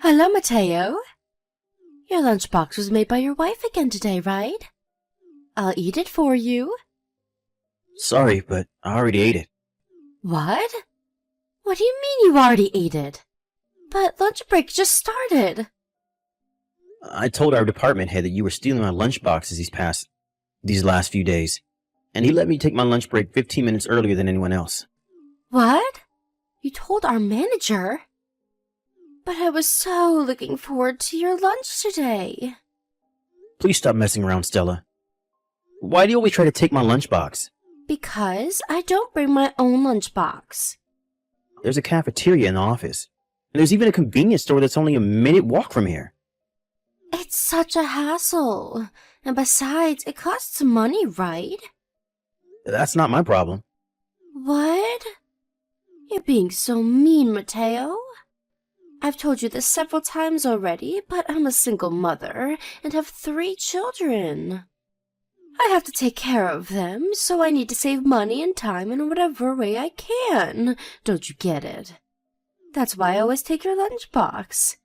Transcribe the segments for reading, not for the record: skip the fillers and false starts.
Hello, Mateo. Your lunchbox was made by your wife again today, right? I'll eat it for you. Sorry, but I already ate it. What? What do you mean you already ate it? But lunch break just started. I told our department head that you were stealing my lunch boxes these last few days, and he let me take my lunch break 15 minutes earlier than anyone else. What? You told our manager? But I was so looking forward to your lunch today. Please stop messing around, Stella. Why do you always try to take my lunchbox? Because I don't bring my own lunchbox. There's a cafeteria in the office, and there's even a convenience store that's only a minute walk from here. It's such a hassle. And besides, it costs money, right? That's not my problem. What? You're being so mean, Mateo. I've told you this several times already, but I'm a single mother and have 3 children. I have to take care of them, so I need to save money and time in whatever way I can. Don't you get it? That's why I always take your lunchbox.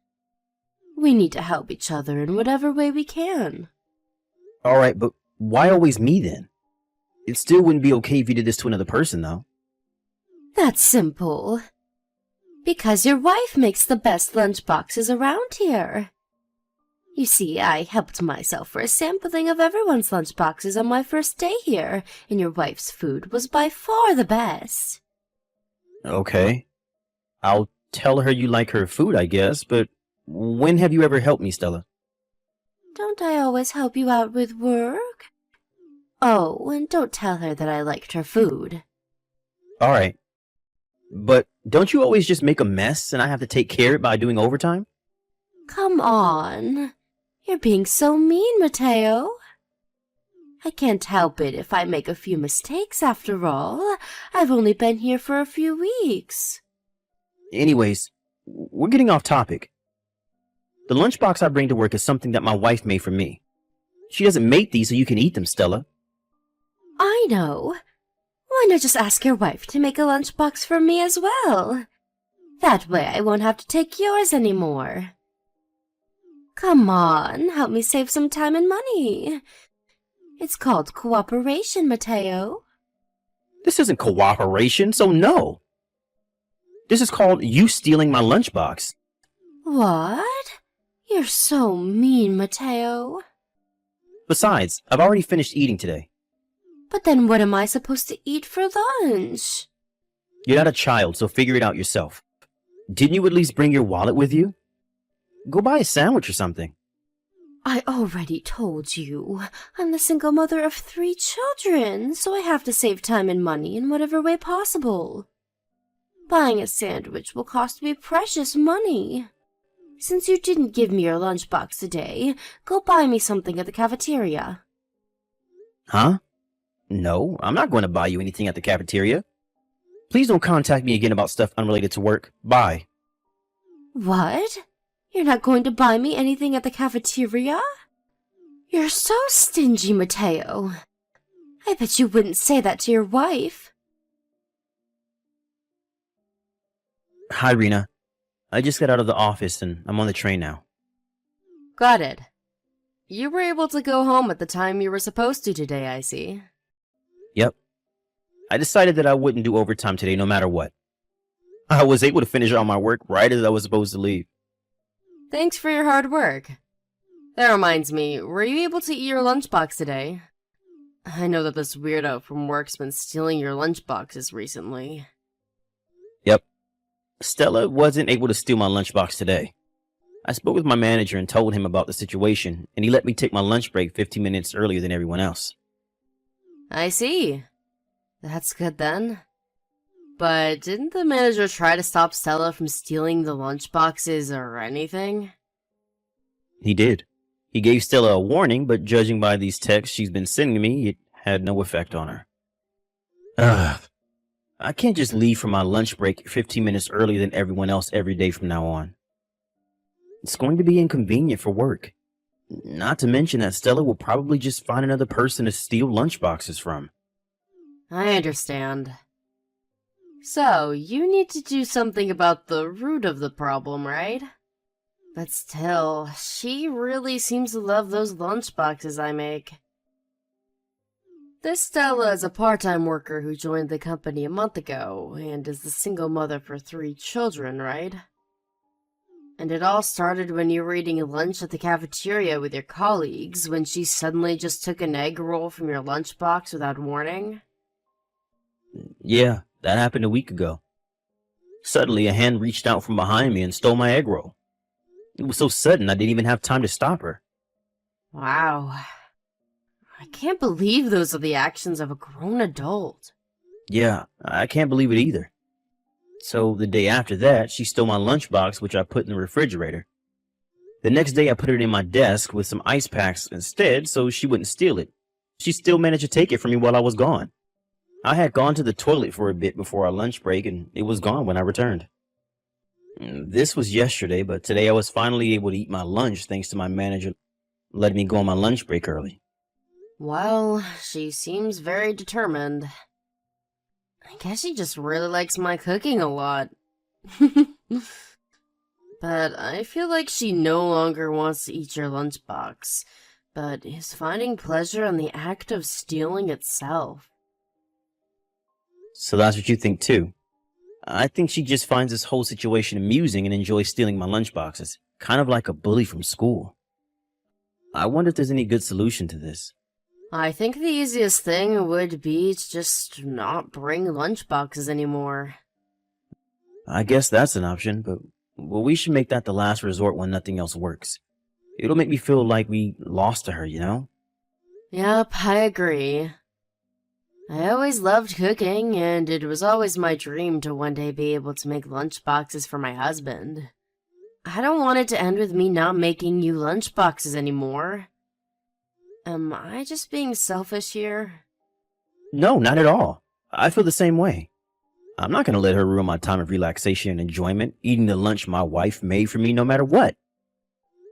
We need to help each other in whatever way we can. Alright, but why always me then? It still wouldn't be okay if you did this to another person, though. That's simple. Because your wife makes the best lunchboxes around here. You see, I helped myself for a sampling of everyone's lunchboxes on my first day here, and your wife's food was by far the best. Okay. I'll tell her you like her food, I guess, but when have you ever helped me, Stella? Don't I always help you out with work? Oh, and don't tell her that I liked her food. Alright. But don't you always just make a mess and I have to take care of it by doing overtime? Come on. You're being so mean, Mateo. I can't help it if I make a few mistakes after all. I've only been here for a few weeks. Anyways, we're getting off topic. The lunchbox I bring to work is something that my wife made for me. She doesn't make these so you can eat them, Stella. I know. Why not just ask your wife to make a lunchbox for me as well? That way I won't have to take yours anymore. Come on, help me save some time and money. It's called cooperation, Mateo. This isn't cooperation, so no. This is called you stealing my lunchbox. What? You're so mean, Mateo. Besides, I've already finished eating today. But then what am I supposed to eat for lunch? You're not a child, so figure it out yourself. Didn't you at least bring your wallet with you? Go buy a sandwich or something. I already told you. I'm the single mother of 3 children, so I have to save time and money in whatever way possible. Buying a sandwich will cost me precious money. Since you didn't give me your lunchbox today, go buy me something at the cafeteria. Huh? No, I'm not going to buy you anything at the cafeteria. Please don't contact me again about stuff unrelated to work. Bye. What? You're not going to buy me anything at the cafeteria? You're so stingy, Mateo. I bet you wouldn't say that to your wife. Hi, Rena. I just got out of the office and I'm on the train now. Got it. You were able to go home at the time you were supposed to today, I see. Yep. I decided that I wouldn't do overtime today no matter what. I was able to finish all my work right as I was supposed to leave. Thanks for your hard work. That reminds me, were you able to eat your lunchbox today? I know that this weirdo from work's been stealing your lunchboxes recently. Yep. Stella wasn't able to steal my lunchbox today. I spoke with my manager and told him about the situation, and he let me take my lunch break 15 minutes earlier than everyone else. I see. That's good then. But didn't the manager try to stop Stella from stealing the lunchboxes or anything? He did. He gave Stella a warning, but judging by these texts she's been sending me, it had no effect on her. Ugh. I can't just leave for my lunch break 15 minutes earlier than everyone else every day from now on. It's going to be inconvenient for work. Not to mention that Stella will probably just find another person to steal lunchboxes from. I understand. So, you need to do something about the root of the problem, right? But still, she really seems to love those lunchboxes I make. This Stella is a part-time worker who joined the company a month ago, and is the single mother for 3 children, right? And it all started when you were eating lunch at the cafeteria with your colleagues, when she suddenly just took an egg roll from your lunchbox without warning? Yeah, that happened a week ago. Suddenly, a hand reached out from behind me and stole my egg roll. It was so sudden I didn't even have time to stop her. Wow. I can't believe those are the actions of a grown adult. Yeah, I can't believe it either. So the day after that, she stole my lunchbox, which I put in the refrigerator. The next day, I put it in my desk with some ice packs instead so she wouldn't steal it. She still managed to take it from me while I was gone. I had gone to the toilet for a bit before our lunch break, and it was gone when I returned. This was yesterday, but today I was finally able to eat my lunch thanks to my manager letting me go on my lunch break early. Well, she seems very determined. I guess she just really likes my cooking a lot. But I feel like she no longer wants to eat your lunchbox, but is finding pleasure in the act of stealing itself. So that's what you think too. I think she just finds this whole situation amusing and enjoys stealing my lunchboxes, kind of like a bully from school. I wonder if there's any good solution to this. I think the easiest thing would be to just not bring lunchboxes anymore. I guess that's an option, but we should make that the last resort when nothing else works. It'll make me feel like we lost to her, you know? Yep, I agree. I always loved cooking, and it was always my dream to one day be able to make lunchboxes for my husband. I don't want it to end with me not making you lunchboxes anymore. Am I just being selfish here? No, not at all. I feel the same way. I'm not going to let her ruin my time of relaxation and enjoyment, eating the lunch my wife made for me no matter what.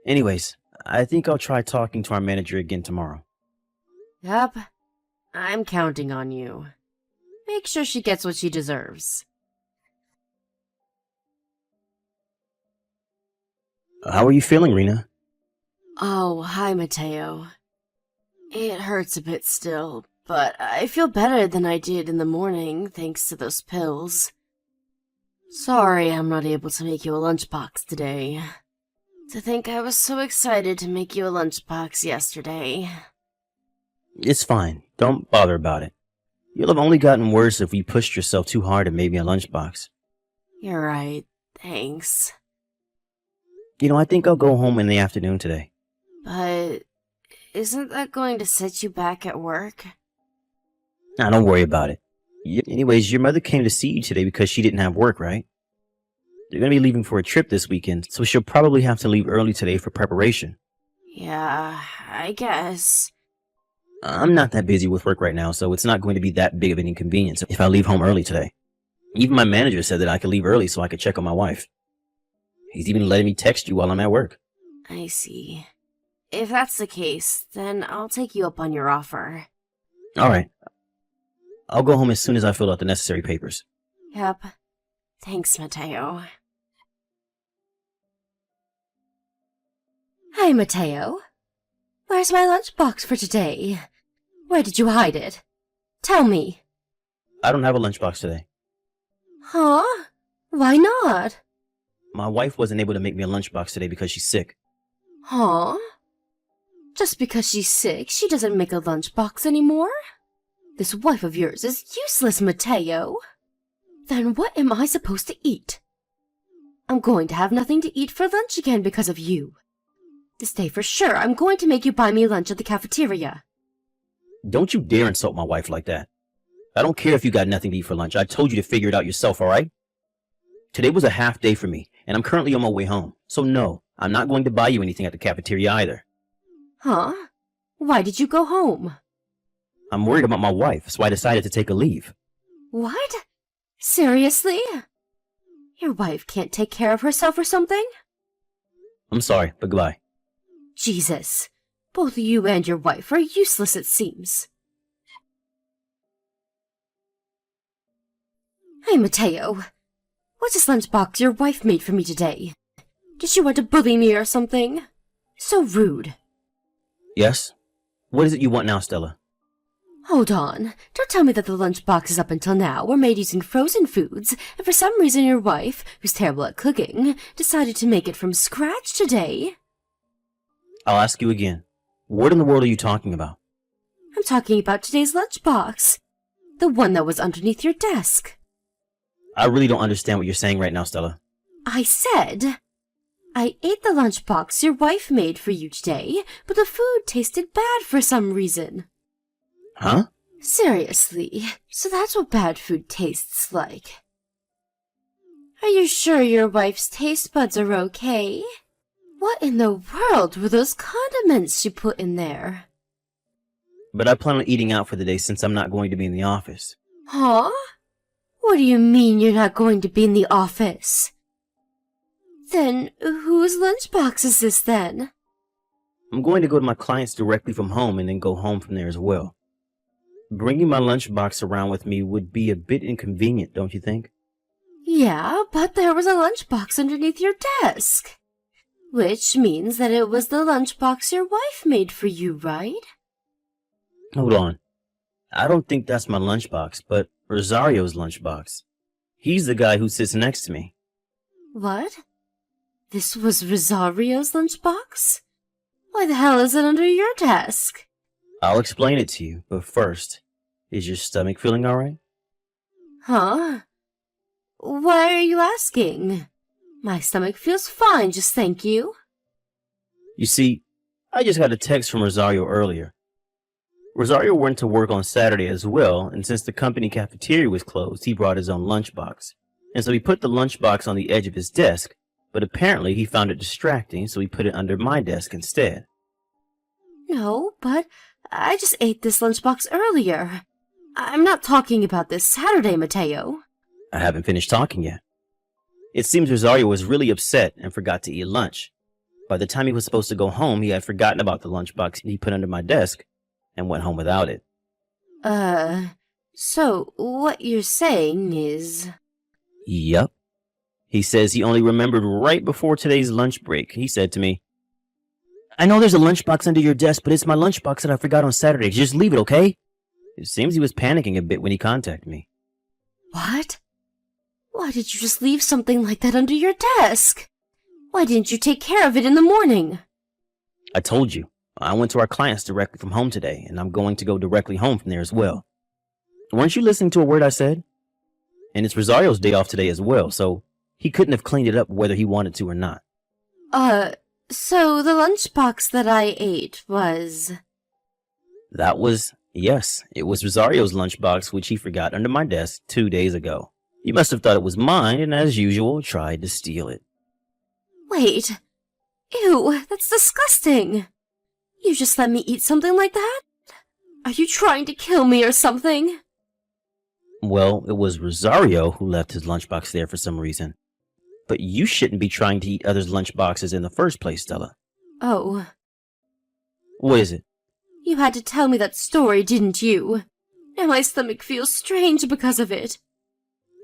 Anyways, I think I'll try talking to our manager again tomorrow. Yep, I'm counting on you. Make sure she gets what she deserves. How are you feeling, Rena? Oh, hi, Mateo. It hurts a bit still, but I feel better than I did in the morning thanks to those pills. Sorry I'm not able to make you a lunchbox today. To think I was so excited to make you a lunchbox yesterday. It's fine. Don't bother about it. You'll have only gotten worse if you pushed yourself too hard and made me a lunchbox. You're right. Thanks. I think I'll go home in the afternoon today. But isn't that going to set you back at work? Nah, don't worry about it. Anyways, your mother came to see you today because she didn't have work, right? They're going to be leaving for a trip this weekend, so she'll probably have to leave early today for preparation. Yeah, I guess. I'm not that busy with work right now, so it's not going to be that big of an inconvenience if I leave home early today. Even my manager said that I could leave early so I could check on my wife. He's even letting me text you while I'm at work. I see. If that's the case, then I'll take you up on your offer. Alright. I'll go home as soon as I fill out the necessary papers. Yep. Thanks, Mateo. Hi, Mateo. Where's my lunchbox for today? Where did you hide it? Tell me. I don't have a lunchbox today. Huh? Why not? My wife wasn't able to make me a lunchbox today because she's sick. Huh? Just because she's sick, she doesn't make a lunchbox anymore? This wife of yours is useless, Mateo. Then what am I supposed to eat? I'm going to have nothing to eat for lunch again because of you. This day for sure, I'm going to make you buy me lunch at the cafeteria. Don't you dare insult my wife like that. I don't care if you got nothing to eat for lunch. I told you to figure it out yourself, alright? Today was a half day for me, and I'm currently on my way home. So no, I'm not going to buy you anything at the cafeteria either. Huh? Why did you go home? I'm worried about my wife, so I decided to take a leave. What? Seriously? Your wife can't take care of herself or something? I'm sorry, but goodbye. Jesus. Both you and your wife are useless, it seems. Hey, Mateo. What's this lunchbox your wife made for me today? Did you want to bully me or something? So rude. Yes? What is it you want now, Stella? Hold on. Don't tell me that the lunchboxes up until now were made using frozen foods, and for some reason your wife, who's terrible at cooking, decided to make it from scratch today. I'll ask you again. What in the world are you talking about? I'm talking about today's lunchbox. The one that was underneath your desk. I really don't understand what you're saying right now, Stella. I said, I ate the lunchbox your wife made for you today, but the food tasted bad for some reason. Huh? Seriously, so that's what bad food tastes like. Are you sure your wife's taste buds are okay? What in the world were those condiments she put in there? But I plan on eating out for the day since I'm not going to be in the office. Huh? What do you mean you're not going to be in the office? Then whose lunchbox is this then? I'm going to go to my clients directly from home and then go home from there as well. Bringing my lunchbox around with me would be a bit inconvenient, don't you think? Yeah, but there was a lunchbox underneath your desk. Which means that it was the lunchbox your wife made for you, right? Hold on. I don't think that's my lunchbox, but Rosario's lunchbox. He's the guy who sits next to me. What? This was Rosario's lunchbox? Why the hell is it under your desk? I'll explain it to you, but first, is your stomach feeling alright? Huh? Why are you asking? My stomach feels fine, just thank you. You see, I just got a text from Rosario earlier. Rosario went to work on Saturday as well, and since the company cafeteria was closed, he brought his own lunchbox. And so he put the lunchbox on the edge of his desk, but apparently he found it distracting, so he put it under my desk instead. No, but I just ate this lunchbox earlier. I'm not talking about this Saturday, Mateo. I haven't finished talking yet. It seems Rosario was really upset and forgot to eat lunch. By the time he was supposed to go home, he had forgotten about the lunchbox he put under my desk and went home without it. So what you're saying is... Yup. He says he only remembered right before today's lunch break. He said to me, I know there's a lunchbox under your desk, but it's my lunchbox that I forgot on Saturday. Just leave it, okay? It seems he was panicking a bit when he contacted me. What? Why did you just leave something like that under your desk? Why didn't you take care of it in the morning? I told you. I went to our clients directly from home today, and I'm going to go directly home from there as well. Weren't you listening to a word I said? And it's Rosario's day off today as well, so he couldn't have cleaned it up whether he wanted to or not. So the lunchbox that I ate was... Yes, it was Rosario's lunchbox, which he forgot under my desk 2 days ago. You must have thought it was mine, and as usual, tried to steal it. Wait. Ew, that's disgusting. You just let me eat something like that? Are you trying to kill me or something? Well, it was Rosario who left his lunchbox there for some reason. But you shouldn't be trying to eat others' lunchboxes in the first place, Stella. Oh. What is it? You had to tell me that story, didn't you? And my stomach feels strange because of it.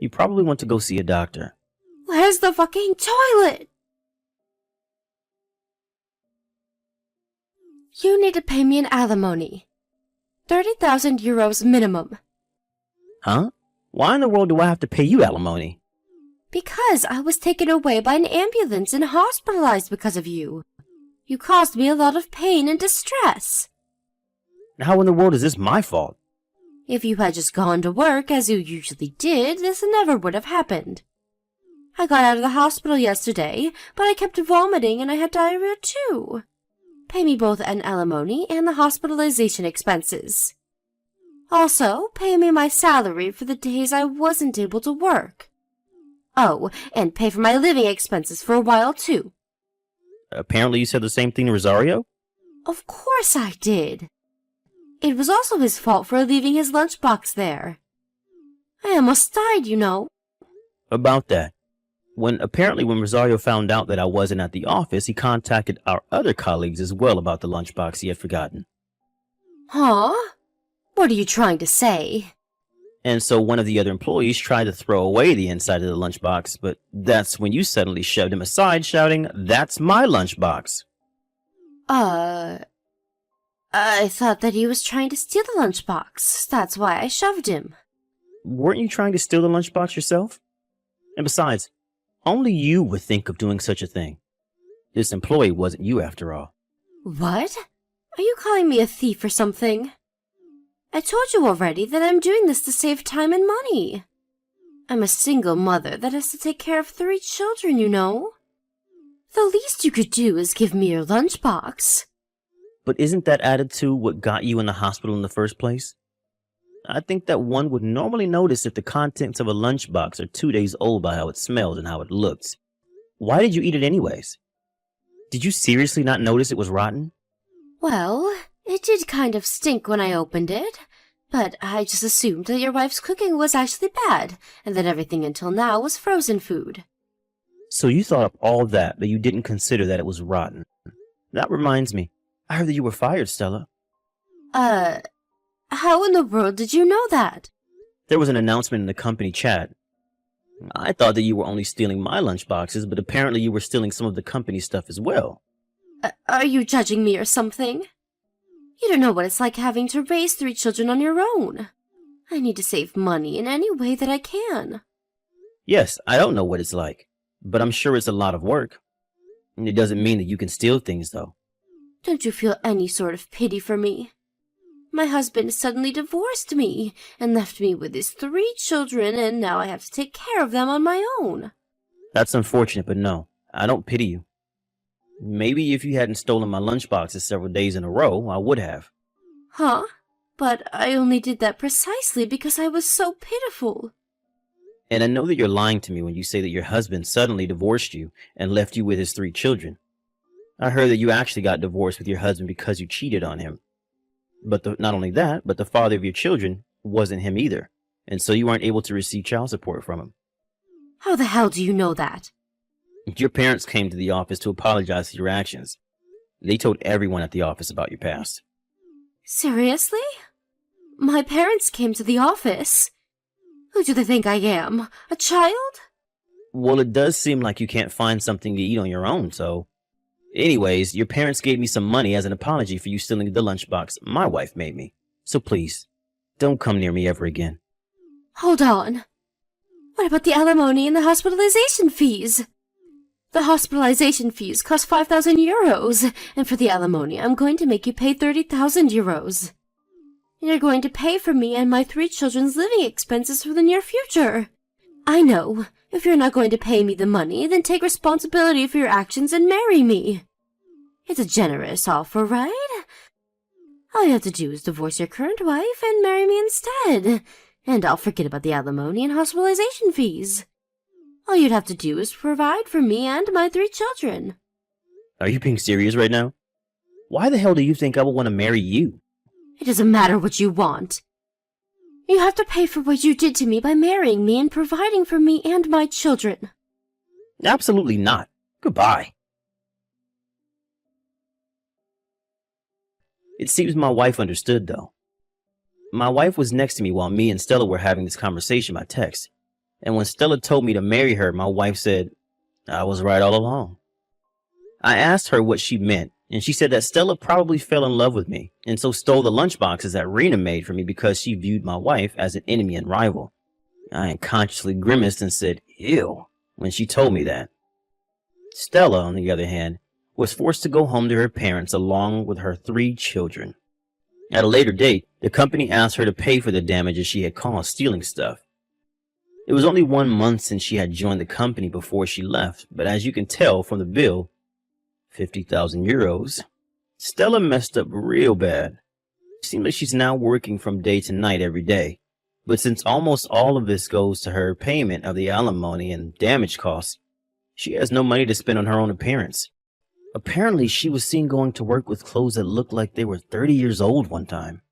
You probably want to go see a doctor. Where's the fucking toilet? You need to pay me an alimony. 30,000 euros minimum. Huh? Why in the world do I have to pay you alimony? Because I was taken away by an ambulance and hospitalized because of you. You caused me a lot of pain and distress. How in the world is this my fault? If you had just gone to work as you usually did, this never would have happened. I got out of the hospital yesterday, but I kept vomiting and I had diarrhea too. Pay me both an alimony and the hospitalization expenses. Also, pay me my salary for the days I wasn't able to work. Oh, and pay for my living expenses for a while too. Apparently you said the same thing to Rosario? Of course I did. It was also his fault for leaving his lunchbox there. I almost died, you know. About that. When Rosario found out that I wasn't at the office, he contacted our other colleagues as well about the lunchbox he had forgotten. Huh? What are you trying to say? And so one of the other employees tried to throw away the inside of the lunchbox, but that's when you suddenly shoved him aside, shouting, "That's my lunchbox." I thought that he was trying to steal the lunchbox. That's why I shoved him. Weren't you trying to steal the lunchbox yourself? And besides, only you would think of doing such a thing. This employee wasn't you after all. What? Are you calling me a thief or something? I told you already that I'm doing this to save time and money. I'm a single mother that has to take care of 3 children, you know. The least you could do is give me your lunchbox. But isn't that attitude what got you in the hospital in the first place? I think that one would normally notice if the contents of a lunchbox are 2 days old by how it smells and how it looks. Why did you eat it anyways? Did you seriously not notice it was rotten? Well, it did kind of stink when I opened it, but I just assumed that your wife's cooking was actually bad, and that everything until now was frozen food. So you thought of all that, but you didn't consider that it was rotten. That reminds me, I heard that you were fired, Stella. How in the world did you know that? There was an announcement in the company chat. I thought that you were only stealing my lunchboxes, but apparently you were stealing some of the company stuff as well. Are you judging me or something? You don't know what it's like having to raise 3 children on your own. I need to save money in any way that I can. Yes, I don't know what it's like, but I'm sure it's a lot of work. And it doesn't mean that you can steal things, though. Don't you feel any sort of pity for me? My husband suddenly divorced me and left me with his 3 children, and now I have to take care of them on my own. That's unfortunate, but no, I don't pity you. Maybe if you hadn't stolen my lunchboxes several days in a row, I would have. Huh? But I only did that precisely because I was so pitiful. And I know that you're lying to me when you say that your husband suddenly divorced you and left you with his 3 children. I heard that you actually got divorced with your husband because you cheated on him. But not only that, but the father of your children wasn't him either, and so you weren't able to receive child support from him. How the hell do you know that? Your parents came to the office to apologize for your actions. They told everyone at the office about your past. Seriously? My parents came to the office? Who do they think I am? A child? Well, it does seem like you can't find something to eat on your own, so... Anyways, your parents gave me some money as an apology for you stealing the lunchbox my wife made me. So please, don't come near me ever again. Hold on. What about the alimony and the hospitalization fees? The hospitalization fees cost 5,000 euros, and for the alimony, I'm going to make you pay 30,000 euros. You're going to pay for me and my 3 children's living expenses for the near future. I know. If you're not going to pay me the money, then take responsibility for your actions and marry me. It's a generous offer, right? All you have to do is divorce your current wife and marry me instead, and I'll forget about the alimony and hospitalization fees. All you'd have to do is provide for me and my 3 children. Are you being serious right now? Why the hell do you think I would want to marry you? It doesn't matter what you want. You have to pay for what you did to me by marrying me and providing for me and my children. Absolutely not. Goodbye. It seems my wife understood, though. My wife was next to me while me and Stella were having this conversation by text. And when Stella told me to marry her, my wife said, I was right all along. I asked her what she meant, and she said that Stella probably fell in love with me, and so stole the lunchboxes that Rena made for me because she viewed my wife as an enemy and rival. I unconsciously grimaced and said, ew, when she told me that. Stella, on the other hand, was forced to go home to her parents along with her 3 children. At a later date, the company asked her to pay for the damages she had caused stealing stuff. It was only 1 month since she had joined the company before she left, but as you can tell from the bill, 50,000 euros, Stella messed up real bad. It seems like she's now working from day to night every day. But since almost all of this goes to her payment of the alimony and damage costs, she has no money to spend on her own appearance. Apparently, she was seen going to work with clothes that looked like they were 30 years old one time.